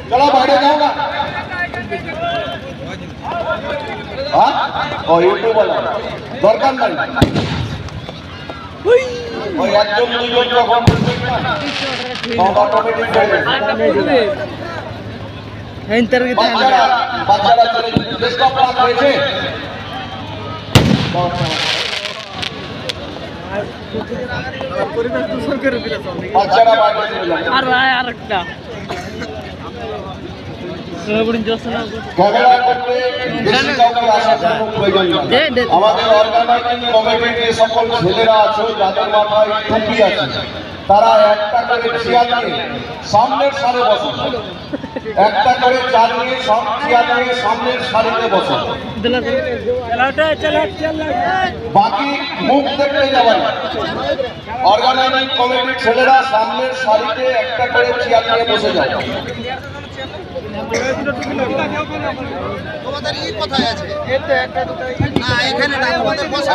चलो বাইরে যাও না ও ইউটিউব वाला দরকার নাই ওই একজন দুইজন যখন অটোমেটিক হয়ে যাবে ইন্টারভিউ বাচ্চারা চলে চেষ্টা করা হয়েছে বাচ্চারা বাইরে চলে যাবে আর আরেকটা ক্যামেরা করতে বেশি কাউকে আসার কোনো প্রয়োজন নেই আমাদের অর্গানাইজিং কমিটিতে সকল ছেলেরা আছে যাদের মাথায় টুপি আছে তারা একটা করে চেয়ার নিয়ে সামনের সারে বসে একটা করে চেয়ার নিয়ে সামনের সারিতে বসে বাকি মুখ দেখতে যাবেন অর্গানাইজিং কমিটির ছেলেরা সামনের সারিতে একটা করে চেয়ার নিয়ে বসে যায় তোমাদের এই কথাই আছে এই তো একটা দুটো না এখানে না তোমাদের বসা